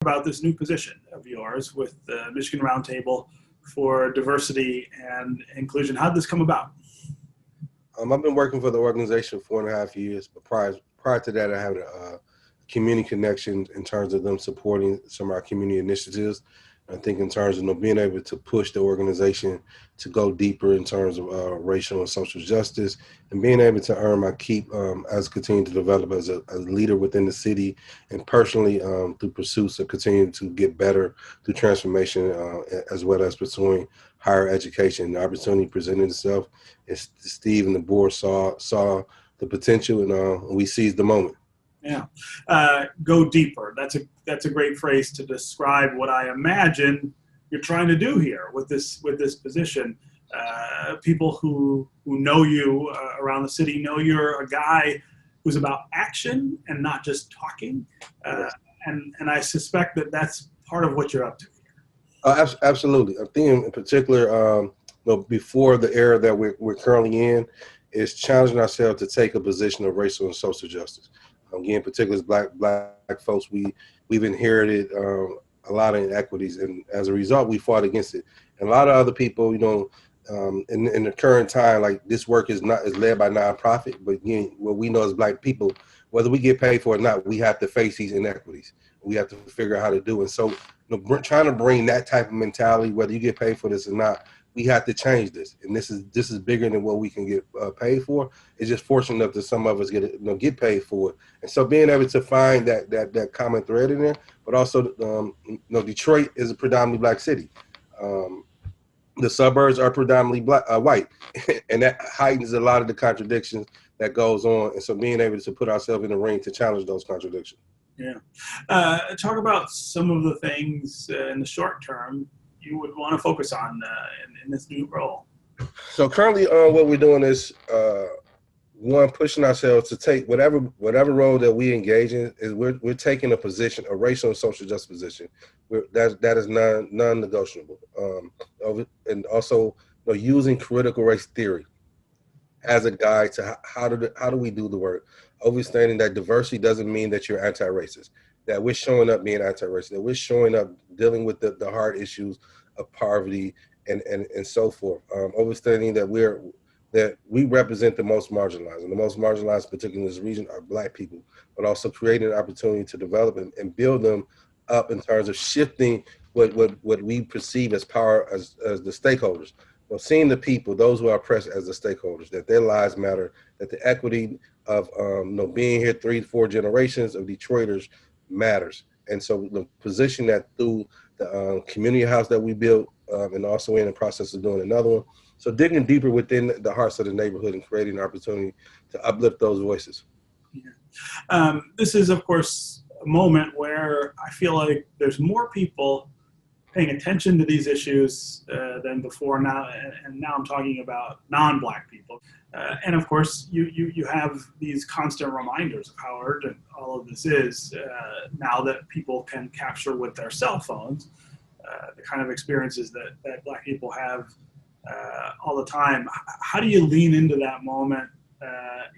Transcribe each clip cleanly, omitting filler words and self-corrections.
About this new position of yours with the Michigan Roundtable for Diversity and Inclusion. How did this come about? I've been working for the organization for 4.5 years, but prior to that, I had a community connection in terms of them supporting some of our community initiatives. I think in terms of being able to push the organization to go deeper in terms of racial and social justice, and being able to earn my keep as I continue to develop as a leader within the city, and personally through pursuits of continuing to get better through transformation, as well as pursuing higher education. The opportunity presented itself, and Steve and the board saw the potential, and we seized the moment. Yeah, go deeper. That's a great phrase to describe what I imagine you're trying to do here with this position. People who know you around the city know you're a guy who's about action and not just talking. And I suspect that that's part of what you're up to here. Absolutely. I think in particular, before the era that we're currently in, is challenging ourselves to take a position of racial and social justice. Again, particularly as black folks, we've inherited a lot of inequities, and as a result, we fought against it. And a lot of other people, in the current time, like this work is led by nonprofit, but again, what we know as black people, whether we get paid for it or not, we have to face these inequities. We have to figure out how to do it. So, trying to bring that type of mentality, whether you get paid for this or not, we have to change this, and this is bigger than what we can get paid for. It's just fortunate enough that some of us get paid for it, and so being able to find that common thread in there. But also, Detroit is a predominantly black city. The suburbs are predominantly white, and that heightens a lot of the contradictions that goes on. And so, being able to put ourselves in the ring to challenge those contradictions. Yeah, talk about some of the things in the short term you would want to focus on in this new role. So currently, what we're doing is pushing ourselves to take whatever role that we engage in. Is we're taking a position, a racial and social justice position. That is non-negotiable. And also, using critical race theory as a guide to how do we do the work. Understanding that diversity doesn't mean that you're anti-racist. That we're showing up being anti-racist, that we're showing up dealing with the hard issues of poverty and so forth. Understanding that we represent the most marginalized, and the most marginalized, particularly in this region, are black people, but also creating an opportunity to develop and build them up in terms of shifting what we perceive as power as the stakeholders. Seeing the people, those who are oppressed, as the stakeholders, that their lives matter, that the equity of being here 3-4 generations of Detroiters matters. And so the position that through the community house that we built, and also in the process of doing another one. So digging deeper within the hearts of the neighborhood and creating an opportunity to uplift those voices. Yeah. This is, of course, a moment where I feel like there's more people paying attention to these issues than before now, and now I'm talking about non-black people. And of course, you have these constant reminders of how urgent all of this is now that people can capture with their cell phones the kind of experiences that black people have all the time. How do you lean into that moment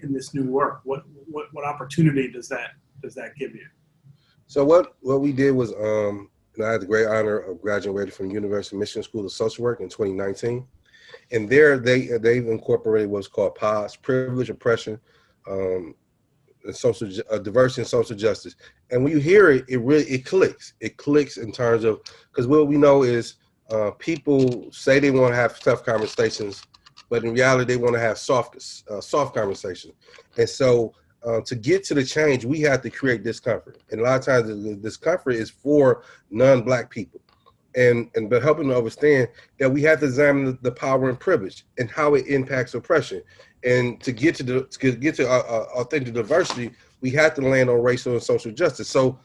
in this new work? What opportunity does that give you? So what we did was, I had the great honor of graduating from the University of Michigan School of Social Work in 2019. And there they've incorporated what's called PODS, privilege, oppression, and social diversity and social justice. And when you hear it, it clicks. It clicks in terms of, because what we know is people say they want to have tough conversations, but in reality, they want to have soft conversations. And so to get to the change, we have to create discomfort. And a lot of times the discomfort is for non-black people. But helping to understand that we have to examine the power and privilege and how it impacts oppression. And to get to authentic diversity, we have to land on racial and social justice. So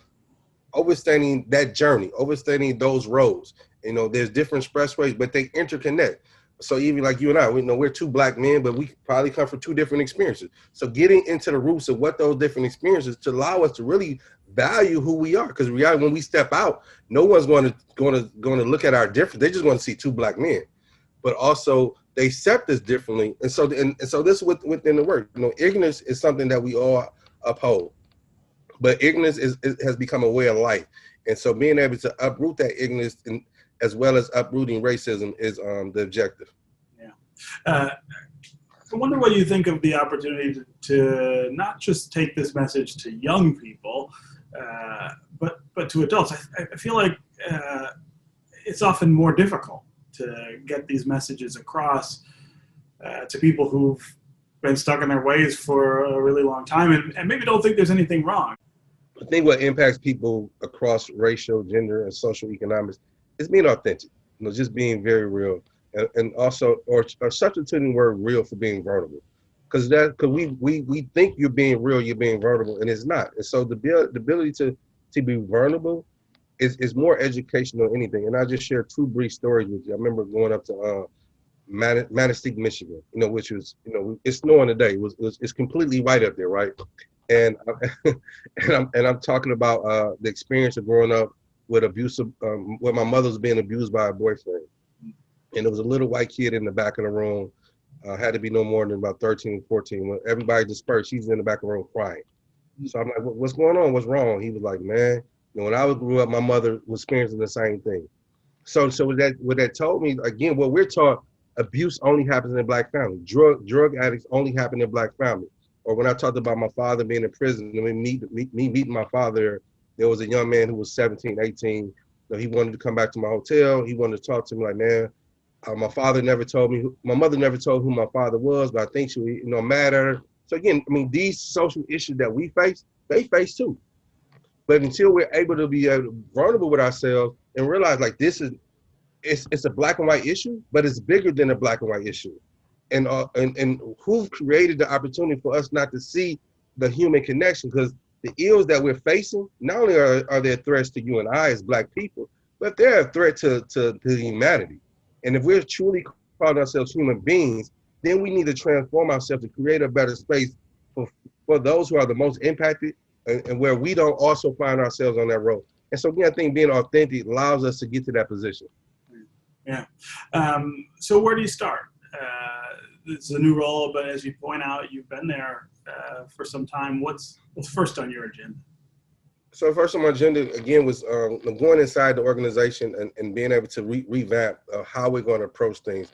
understanding that journey, understanding those roads, there's different expressways, but they interconnect. So even like you and I, we're two black men, but we probably come from two different experiences. So getting into the roots of what those different experiences to allow us to really value who we are, because when we step out, no one's going to look at our difference. They just want to see two black men, but also they accept us differently. And so this is within the work. Ignorance is something that we all uphold, but ignorance has become a way of life. And so being able to uproot that ignorance and as well as uprooting racism is the objective. Yeah. I wonder what you think of the opportunity to not just take this message to young people, but to adults. I feel like it's often more difficult to get these messages across to people who've been stuck in their ways for a really long time and maybe don't think there's anything wrong. I think what impacts people across racial, gender, and social economics is being authentic, just being very real, and also, or substituting the word real for being vulnerable. Because we think you're being real, you're being vulnerable, and it's not. And so the ability to be vulnerable is more educational than anything. And I'll just share two brief stories with you. I remember going up to Manistee, Michigan, which was, it's snowing today. It's completely white up there, right? And I'm talking about the experience of growing up with abusive, where my mother was being abused by a boyfriend, and there was a little white kid in the back of the room, had to be no more than about 13, 14. When everybody dispersed, he's in the back of the room crying. So I'm like, what's going on? What's wrong? He was like, man, when I grew up, my mother was experiencing the same thing. So what that told me, again, what we're taught, abuse only happens in a Black family. Drug addicts only happen in Black family. Or when I talked about my father being in prison, me meeting my father, there was a young man who was 17, 18. He wanted to come back to my hotel. He wanted to talk to me like, man, my mother never told who my father was, but I think she, mad at her. So again, these social issues that we face, they face too. But until we're able to be vulnerable with ourselves and realize like it's a Black and white issue, but it's bigger than a Black and white issue. And who created the opportunity for us not to see the human connection? Because the ills that we're facing, not only are there threats to you and I as Black people, but they're a threat to humanity. And if we're truly calling ourselves human beings, then we need to transform ourselves to create a better space for those who are the most impacted and where we don't also find ourselves on that road. And so again, I think being authentic allows us to get to that position. Yeah. So where do you start? It's a new role, but as you point out, you've been there for some time. What's first on your agenda? So first on my agenda, again, was going inside the organization and being able to revamp how we're going to approach things,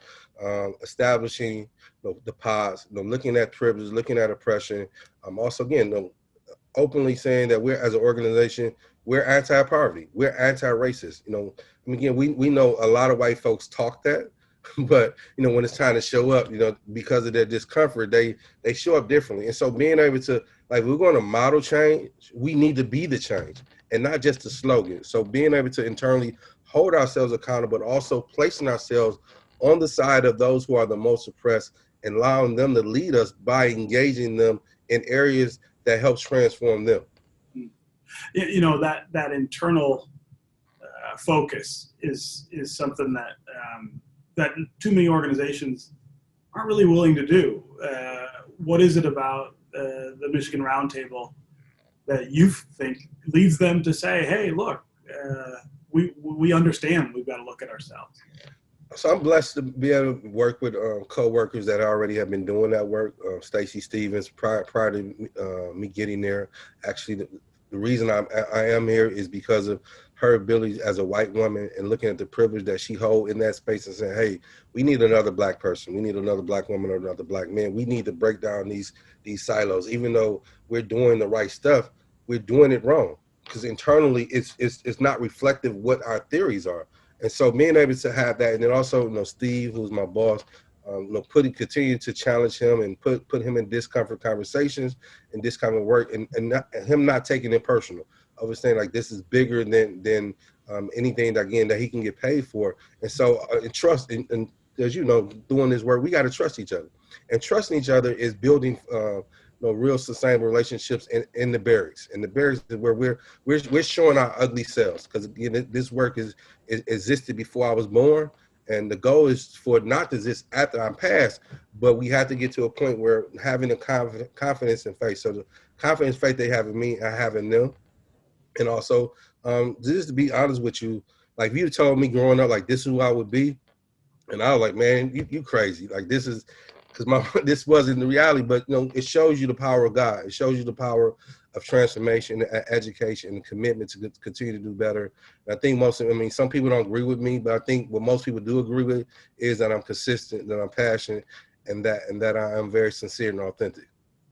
establishing the pods, looking at privilege, looking at oppression. Also, again, openly saying that we're, as an organization, we're anti-poverty, we're anti-racist. Again, we know a lot of white folks talk that, but when it's time to show up, because of their discomfort, they show up differently. And so being able to, like, we're going to model change, we need to be the change and not just a slogan. So being able to internally hold ourselves accountable, but also placing ourselves on the side of those who are the most oppressed and allowing them to lead us by engaging them in areas that helps transform them. That internal focus is something that too many organizations aren't really willing to do. What is it about the Michigan Roundtable that you think leads them to say, hey, look, we understand we've got to look at ourselves? So I'm blessed to be able to work with co-workers that already have been doing that work. Stacey Stevens, prior to me getting there, actually the reason I am here is because of her ability as a white woman and looking at the privilege that she holds in that space and saying, hey, we need another Black person. We need another Black woman or another Black man. We need to break down these silos. Even though we're doing the right stuff, we're doing it wrong because internally it's not reflective what our theories are. And so being able to have that, and then also, Steve, who's my boss, continue to challenge him and put him in discomfort conversations and discomfort work, and him not taking it personal. Understanding like this is bigger than anything that he can get paid for. And so trust, and as you know, doing this work, we got to trust each other. And trusting each other is building real sustainable relationships in the barracks. And the barracks is where we're showing our ugly selves, because again, this work existed before I was born. And the goal is for it not to exist after I'm passed, but we have to get to a point where having a confidence and faith. So the confidence, faith they have in me, I have in them. And also, just to be honest with you, like if you told me growing up, like this is who I would be, and I was like, man, you crazy. Like this is, because this wasn't the reality, but it shows you the power of God. It shows you the power of transformation, education, and commitment to continue to do better. And I think some people don't agree with me, but I think what most people do agree with is that I'm consistent, that I'm passionate, and that I am very sincere and authentic.